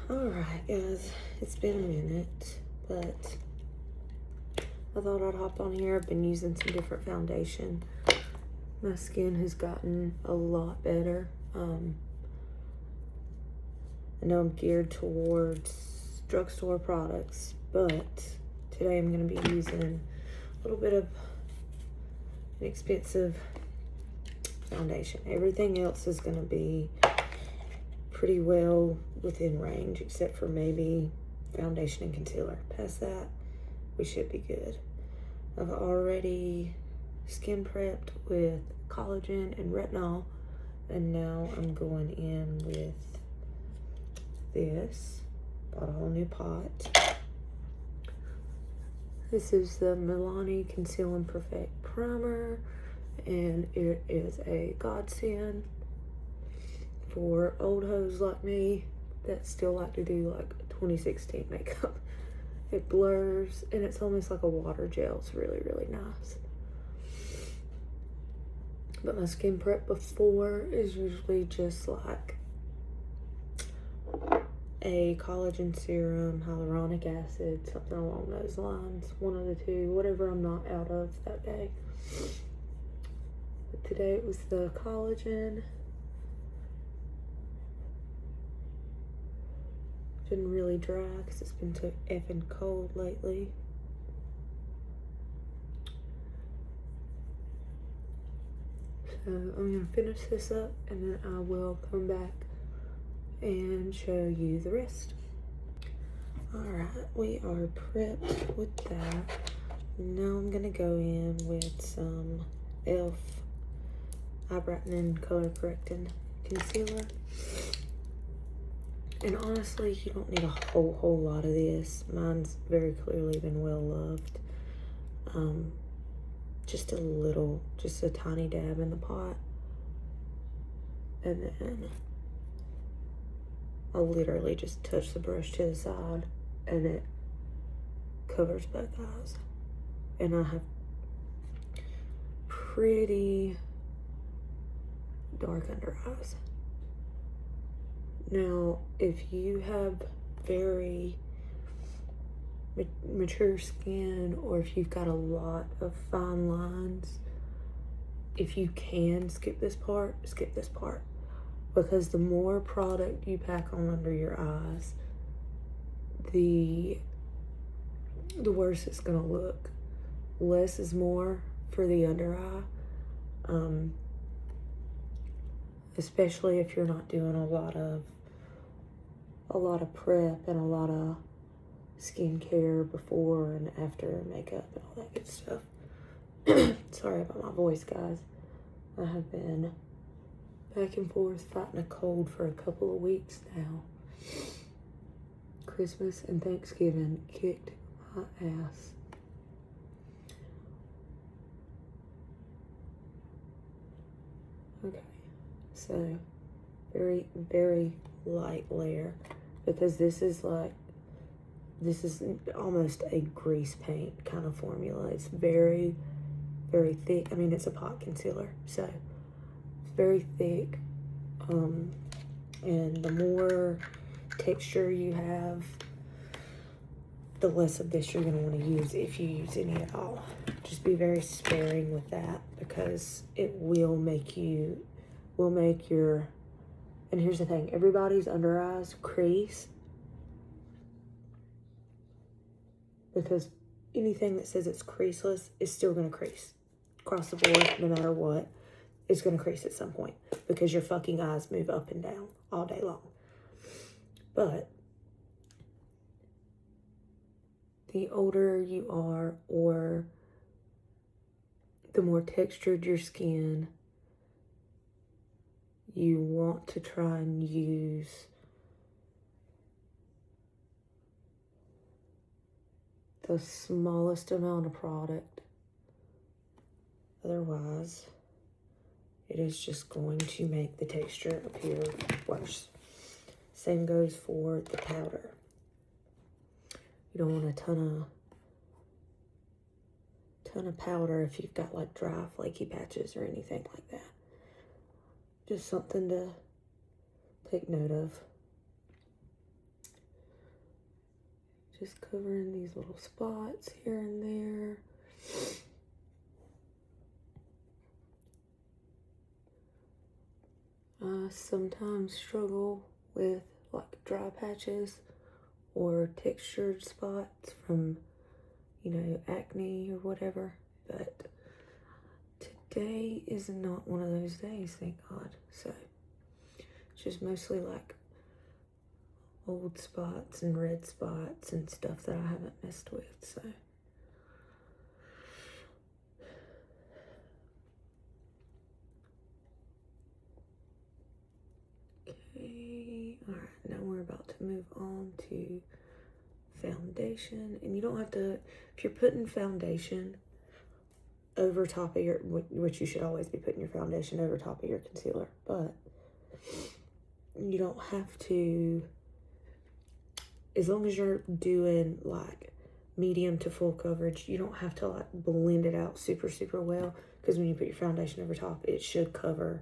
Alright guys, it's been a minute, but I thought I'd hop on here. I've been using some different foundation. My skin has gotten a lot better. I know I'm geared towards drugstore products, but today I'm going to be using a little bit of an expensive foundation. Everything else is going to be pretty well within range, except for maybe foundation and concealer. Past that, we should be good. I've already skin prepped with collagen and retinol, and now I'm going in with this. Bought a whole new pot. This is the Milani Conceal and Perfect Primer, and it is a godsend for old hoes like me that still like to do like 2016 makeup. It blurs and it's almost like a water gel. It's really, really nice. But my skin prep before is usually just like a collagen serum, hyaluronic acid, something along those lines. One of the two, whatever I'm not out of that day. But today it was the collagen. Been really dry because it's been so effing cold lately. So I'm gonna finish this up and then I will come back and show you the rest. Alright, we are prepped with that. Now I'm gonna go in with some e.l.f. Eye Brightening Color Correcting Concealer. And honestly, you don't need a whole lot of this. Mine's very clearly been well loved. Just a little, just a tiny dab in the pot. And then I'll literally just touch the brush to the side and it covers both eyes. And I have pretty dark under eyes. Now, if you have very mature skin, or if you've got a lot of fine lines, if you can skip this part, skip this part. Because the more product you pack on under your eyes, the worse it's gonna look. Less is more for the under eye. Especially if you're not doing a lot of prep and a lot of skincare before and after makeup and all that good stuff. Sorry about my voice, guys. I have been back and forth fighting a cold for a couple of weeks now. Christmas and Thanksgiving kicked my ass. Okay, so very, very light layer, because this is almost a grease paint kind of formula. It's very, very thick. I mean, it's a pot concealer, so it's very thick. And the more texture you have, the less of this you're going to want to use, if you use any at all. Just be very sparing with that, because it will make your, and here's the thing, everybody's under eyes crease, because anything that says it's creaseless is still going to crease across the board. No matter what, it's going to crease at some point, because your fucking eyes move up and down all day long. But the older you are, or the more textured your skin, you want to try and use the smallest amount of product. Otherwise, it is just going to make the texture appear worse. Same goes for the powder. You don't want a ton of powder if you've got like dry, flaky patches or anything like that. Just something to take note of. Just covering these little spots here and there. I sometimes struggle with like dry patches or textured spots from, you know, acne or whatever, but today is not one of those days, thank God. So it's just mostly like old spots and red spots and stuff that I haven't messed with, so. Okay, all right, now we're about to move on to foundation. And you don't have to, if you're putting foundation over top of your, which you should always be putting your foundation over top of your concealer, but you don't have to, as long as you're doing like medium to full coverage, you don't have to like blend it out super, super well, because when you put your foundation over top, it should cover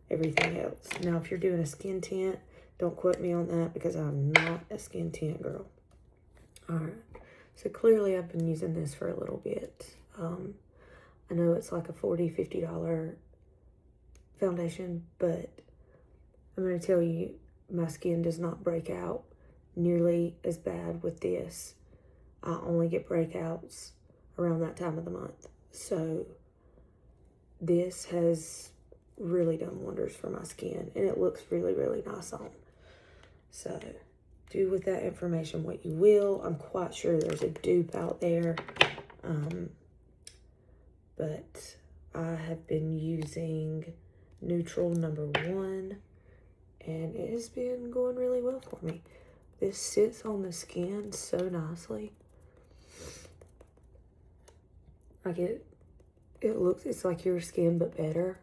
everything else. Now, if you're doing a skin tint, don't quote me on that because I'm not a skin tint girl. All right, so clearly I've been using this for a little bit. I know it's like a $40, $50 foundation, but I'm going to tell you, my skin does not break out nearly as bad with this. I only get breakouts around that time of the month. So this has really done wonders for my skin, and it looks really, really nice on. So do with that information what you will. I'm quite sure there's a dupe out there. But I have been using Neutral #1, and it has been going really well for me. This sits on the skin so nicely. Like it looks, it's like your skin, but better.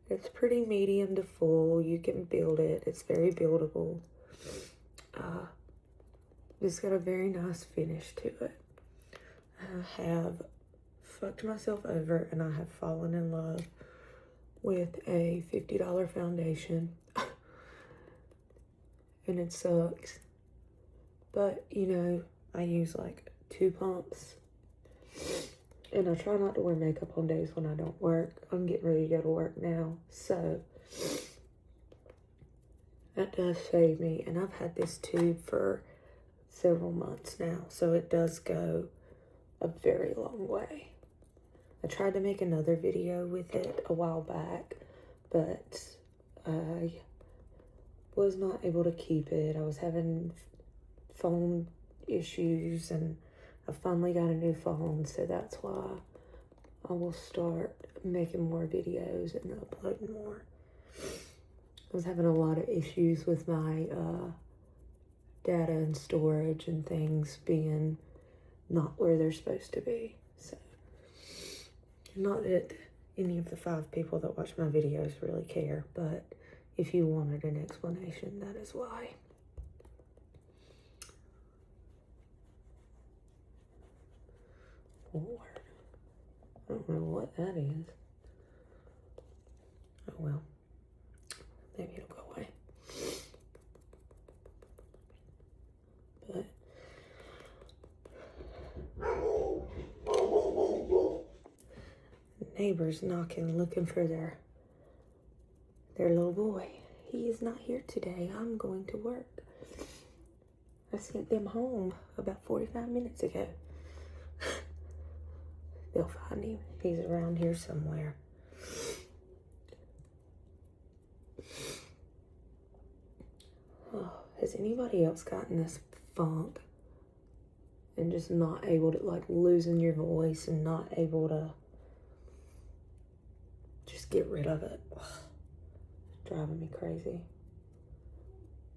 It's pretty medium to full. You can build it. It's very buildable. It's got a very nice finish to it. I have fucked myself over, and I have fallen in love with a $50 foundation. And it sucks. But, you know, I use like 2 pumps. And I try not to wear makeup on days when I don't work. I'm getting ready to go to work now. So that does save me. And I've had this tube for several months now. So it does go a very long way. I tried to make another video with it a while back, but I was not able to keep it. I was having phone issues, and I finally got a new phone, so that's why I will start making more videos and uploading more. I was having a lot of issues with my data and storage and things being not where they're supposed to be. So, not that any of the 5 people that watch my videos really care, but if you wanted an explanation, that is why. Lord, I don't know what that is. Oh well, maybe it'll go away. But neighbors knocking, looking for their little boy. He is not here today. I'm going to work. I sent them home about 45 minutes ago. They'll find him. He's around here somewhere. Oh, has anybody else gotten this funk and just not able to, like, losing your voice and not able to just get rid of it? Ugh, it's driving me crazy.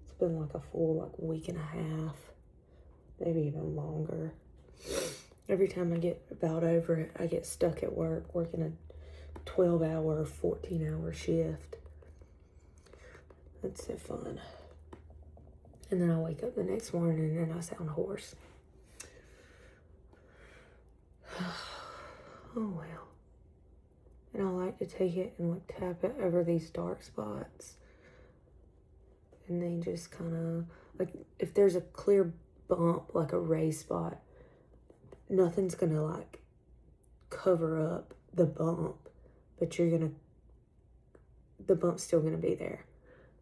It's been like a full, like, week and a half, maybe even longer. Every time I get about over it, I get stuck at work, working a 12-hour, 14-hour shift. That's so fun. And then I wake up the next morning and I sound hoarse. Oh well. And I like to take it and like tap it over these dark spots. And they just kind of, like, if there's a clear bump, like a raised spot, nothing's gonna like cover up the bump, but the bump's still gonna be there,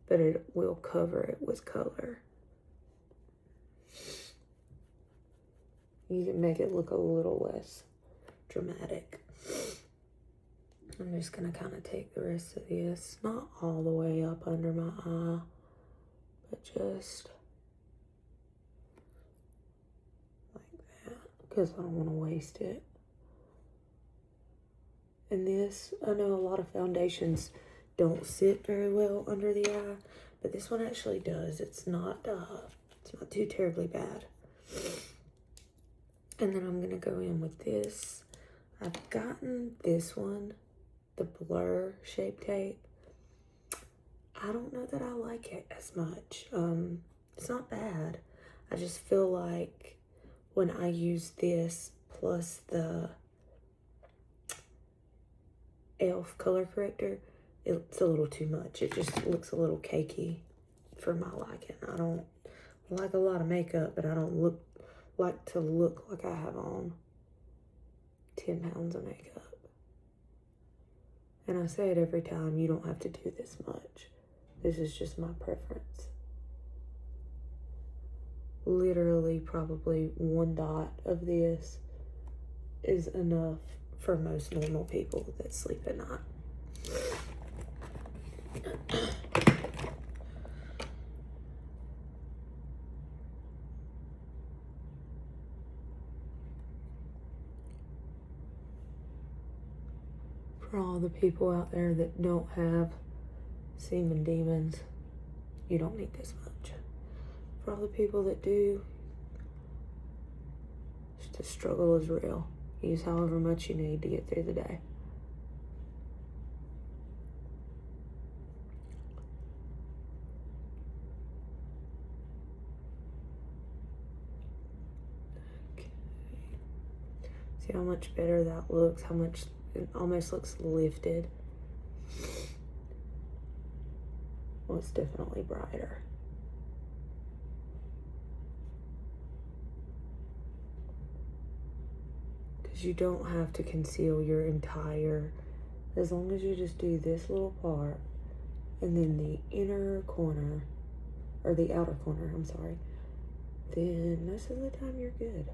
but it will cover it with color. You can make it look a little less dramatic. I'm just gonna kind of take the rest of this, not all the way up under my eye, but just like that, because I don't want to waste it. And this, I know a lot of foundations don't sit very well under the eye, but this one actually does. It's not too terribly bad. And then I'm gonna go in with this. I've gotten this one, the Blur Shape Tape. I don't know that I like it as much. It's not bad. I just feel like when I use this plus the e.l.f. color corrector, it's a little too much. It just looks a little cakey for my liking. I don't like a lot of makeup, but I don't like to look like I have on 10 pounds of makeup. And I say it every time, you don't have to do this much. This is just my preference. Literally, probably 1 dot of this is enough for most normal people that sleep at night. For all the people out there that don't have semen demons, you don't need this much. For all the people that do, the struggle is real. Use however much you need to get through the day. Okay. See how much better that looks, how much it almost looks lifted. Well, it's definitely brighter. Because you don't have to conceal your entire, as long as you just do this little part and then the inner corner, or the outer corner, I'm sorry, then most of the time you're good.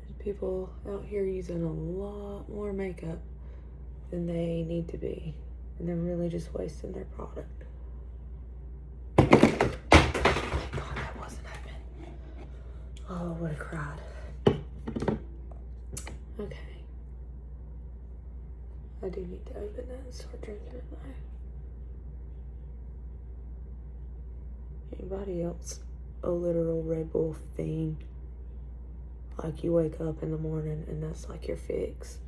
There's people out here using a lot more makeup than they need to be, and they're really just wasting their product. God, that wasn't open. Oh, I would have cried. Okay. I do need to open that and start drinking it now. Anybody else a literal Red Bull fiend? Like you wake up in the morning and that's like your fix.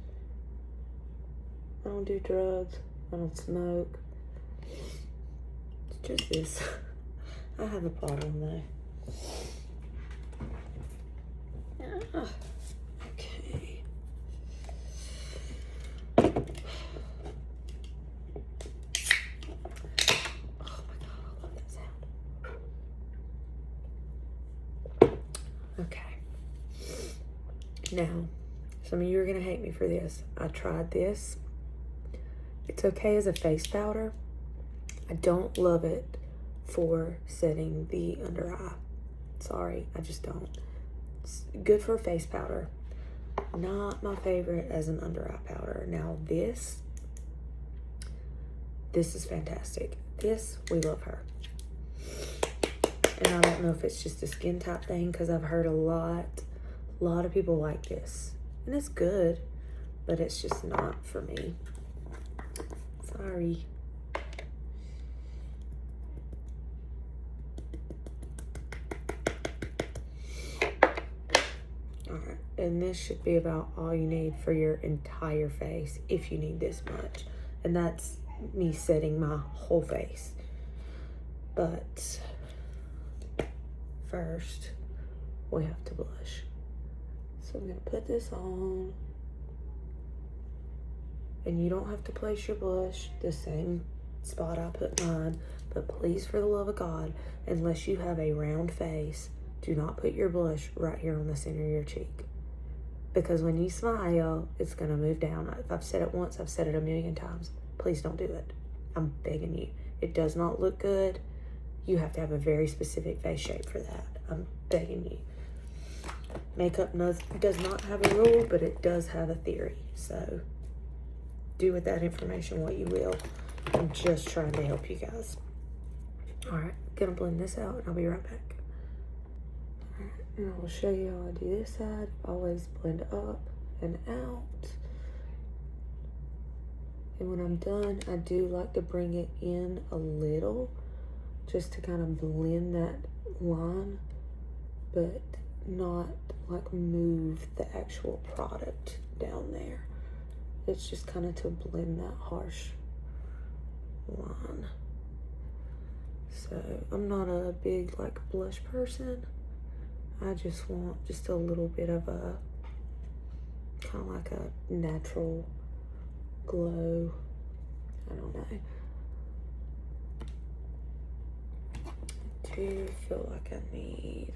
I don't do drugs. I don't smoke. It's just this. I have a problem though. Okay. Oh my God, I love that sound. Okay. Now, some of you are going to hate me for this. I tried this. It's okay as a face powder. I don't love it for setting the under eye. Sorry, I just don't. It's good for a face powder. Not my favorite as an under eye powder. Now this is fantastic. This, we love her. And I don't know if it's just a skin type thing, because I've heard a lot of people like this. And it's good, but it's just not for me. Sorry. Alright, and this should be about all you need for your entire face, if you need this much. And that's me setting my whole face. But first, we have to blush. So I'm going to put this on. And you don't have to place your blush the same spot I put mine. But please, for the love of God, unless you have a round face, do not put your blush right here on the center of your cheek. Because when you smile, it's going to move down. If I've said it once, I've said it a million times. Please don't do it. I'm begging you. It does not look good. You have to have a very specific face shape for that. I'm begging you. Makeup does not have a rule, but it does have a theory. So do with that information what you will. I'm just trying to help you guys. Alright, gonna blend this out and I'll be right back. Alright, and I'll show you how I do this side. Always blend up and out. And when I'm done, I do like to bring it in a little just to kind of blend that line, but not like move the actual product down there. It's just kind of to blend that harsh line. So I'm not a big like blush person. I just want just a little bit of a kind of like a natural glow. I don't know. I do feel like I need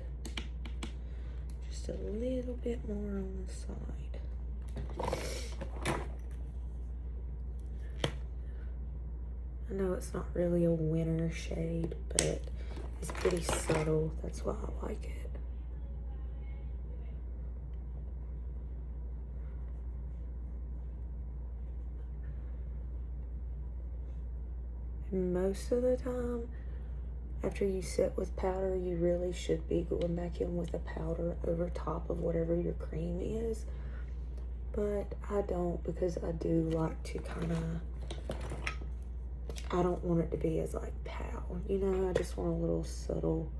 just a little bit more on the side. I know it's not really a winter shade, but it's pretty subtle. That's why I like it. And most of the time, after you set with powder, you really should be going back in with a powder over top of whatever your cream is. But I don't, because I do like to kind of, I don't want it to be as like pow, you know, I just want a little subtle.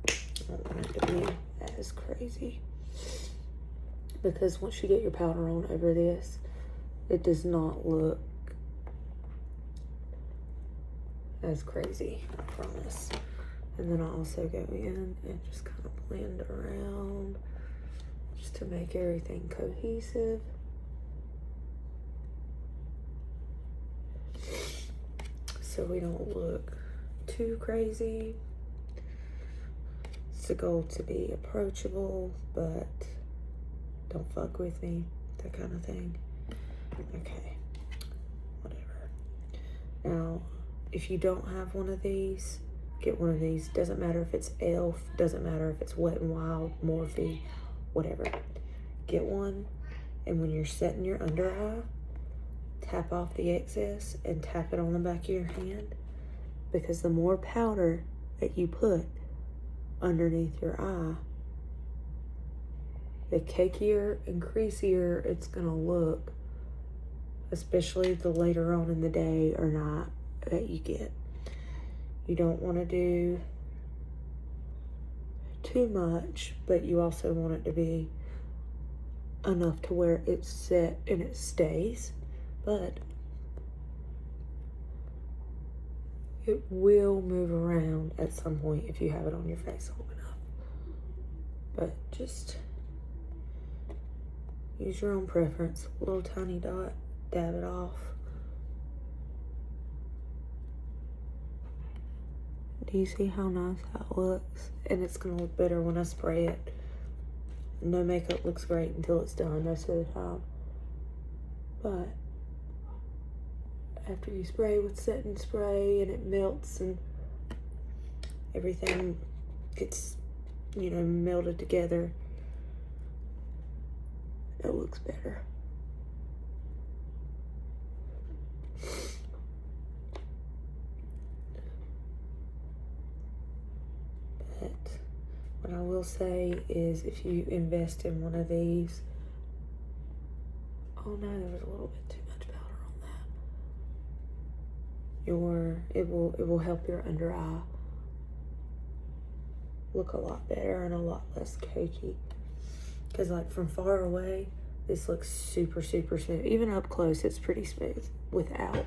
I don't want it to be as crazy. Because once you get your powder on over this, it does not look as crazy, I promise. And then I also go in and just kind of blend around just to make everything cohesive. So we don't look too crazy. It's the goal to be approachable, but don't fuck with me, that kind of thing. Okay, whatever. Now, if you don't have one of these, get one of these. Doesn't matter if it's e.l.f., doesn't matter if it's Wet n Wild, Morphe, whatever. Get one, and when you're setting your under eye, tap off the excess and tap it on the back of your hand, because the more powder that you put underneath your eye, the cakier and creasier it's gonna look, especially the later on in the day or night that you get. You don't want to do too much, but you also want it to be enough to where it's set and it stays. But it will move around at some point if you have it on your face long enough. But just use your own preference. A little tiny dot, dab it off. Do you see how nice that looks? And it's gonna look better when I spray it. No makeup looks great until it's done most of the time. But after you spray with setting spray and it melts and everything gets, you know, melted together, it looks better. But what I will say is, if you invest in one of these, oh no, there was a little bit too much powder on that. It will help your under eye look a lot better and a lot less cakey. Because like from far away, this looks super, super smooth. Even up close, it's pretty smooth without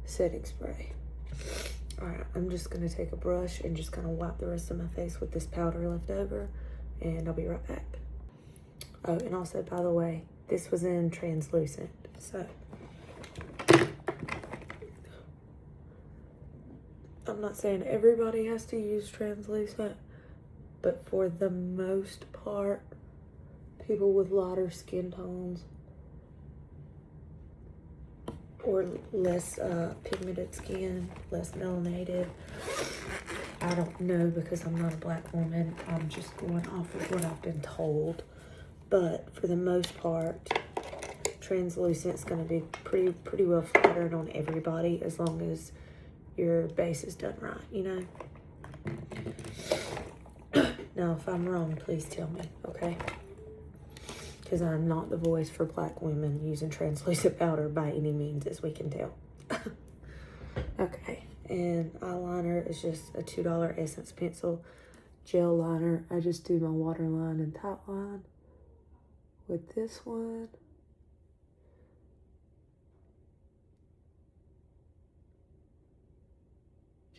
setting spray. All right, I'm just gonna take a brush and just kind of wipe the rest of my face with this powder left over, and I'll be right back. Oh, and also, by the way, this was in translucent, so I'm not saying everybody has to use translucent, but for the most part, people with lighter skin tones or less pigmented skin, less melanated. I don't know because I'm not a black woman. I'm just going off of what I've been told. But for the most part, translucent is going to be pretty well flattering on everybody as long as your base is done right, you know? Now, if I'm wrong, please tell me, okay? Because I'm not the voice for black women using translucent powder by any means, as we can tell. Okay, and eyeliner is just a $2 Essence Pencil gel liner. I just do my waterline and top line with this one.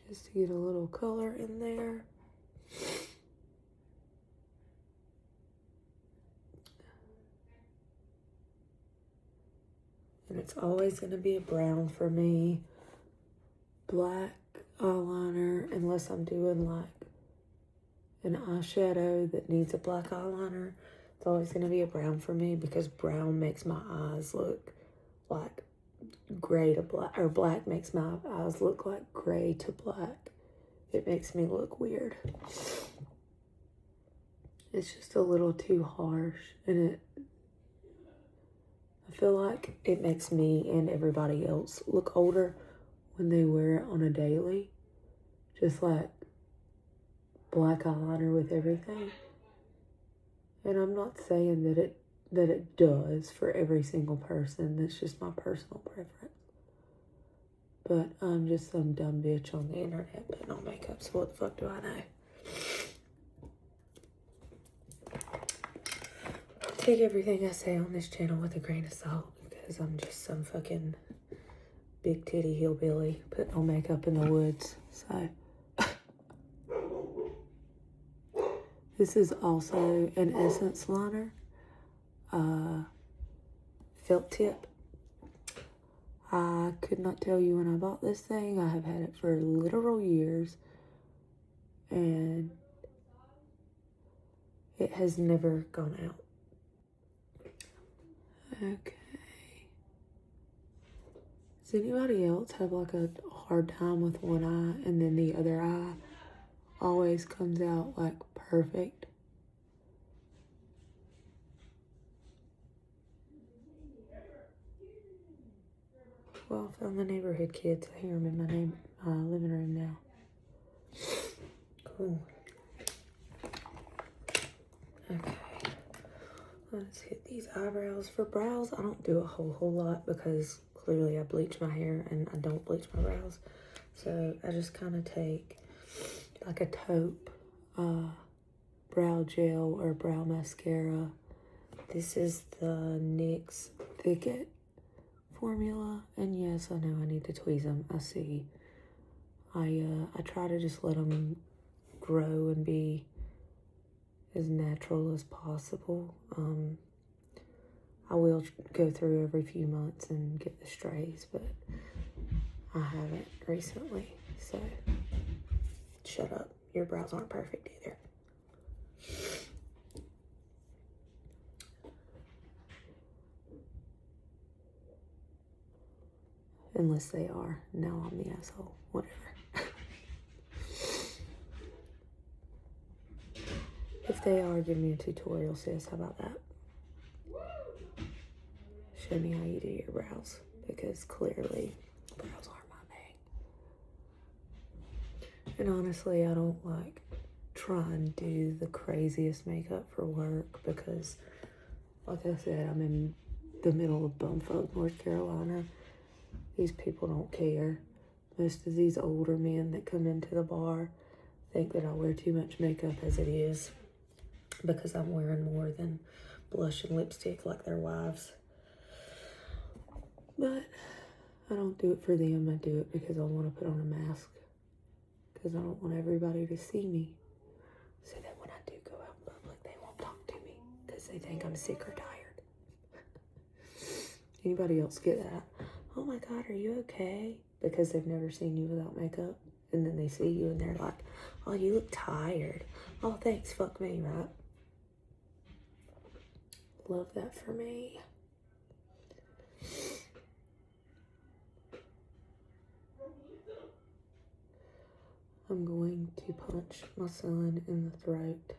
Just to get a little color in there. And it's always going to be a brown for me. Black eyeliner, unless I'm doing like an eyeshadow that needs a black eyeliner, it's always going to be a brown for me because brown makes my eyes look like gray to black, or black makes my eyes look like gray to black. It makes me look weird. It's just a little too harsh, and I feel like it makes me and everybody else look older when they wear it on a daily. Just like black eyeliner with everything. And I'm not saying that it does for every single person. That's just my personal preference. But I'm just some dumb bitch on the internet putting on makeup, so what the fuck do I know? Take everything I say on this channel with a grain of salt because I'm just some fucking big titty hillbilly putting on makeup in the woods. So this is also an Essence liner, felt tip. I could not tell you when I bought this thing. I have had it for literal years, and it has never gone out. Okay. Does anybody else have like a hard time with one eye and then the other eye always comes out like perfect? Well, I found the neighborhood kids. I hear them in my living room now. Cool. Okay. Let's hit these eyebrows. For brows, I don't do a whole lot because clearly I bleach my hair and I don't bleach my brows. So I just kind of take like a taupe brow gel or brow mascara. This is the NYX Thicket formula, and yes, I know I need to tweeze them. I see. I try to just let them grow and be as natural as possible. I will go through every few months and get the strays, but I haven't recently, so shut up. Your brows aren't perfect either. Unless they are. Now I'm the asshole. Whatever. If they are, give me a tutorial, sis. How about that? Show me how you do your brows. Because clearly, brows aren't my thing. And honestly, I don't like try and do the craziest makeup for work because, like I said, I'm in the middle of bumfuck, North Carolina. These people don't care. Most of these older men that come into the bar think that I wear too much makeup as it is because I'm wearing more than blush and lipstick like their wives. But I don't do it for them. I do it because I want to put on a mask because I don't want everybody to see me, so that when I do go out in public, they won't talk to me because they think I'm sick or tired. Anybody else get that? Oh my God, are you okay? Because they've never seen you without makeup And then they see you and they're like, oh, you look tired. Oh, thanks, fuck me, right? Love that for me. I'm going to punch my son in the throat.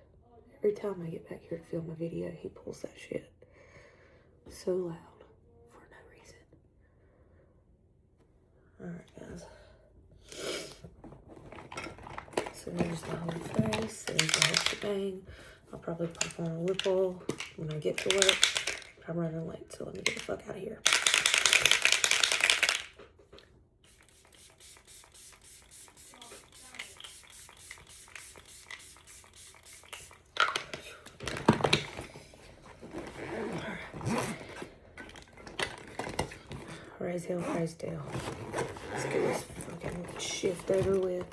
Every time I get back here to film a video, he pulls that shit so loud for no reason. Alright, guys. So there's the whole face. There's the whole shebang. I'll probably pop on a lip oil when I get to work. I'm running late, so let me get the fuck out of here. Raise hell, praise Dale. Let's get this fucking shift over with.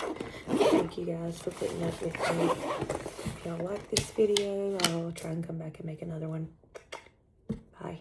Thank you guys for putting up with me. If y'all like this video, I'll try and come back and make another one. Bye.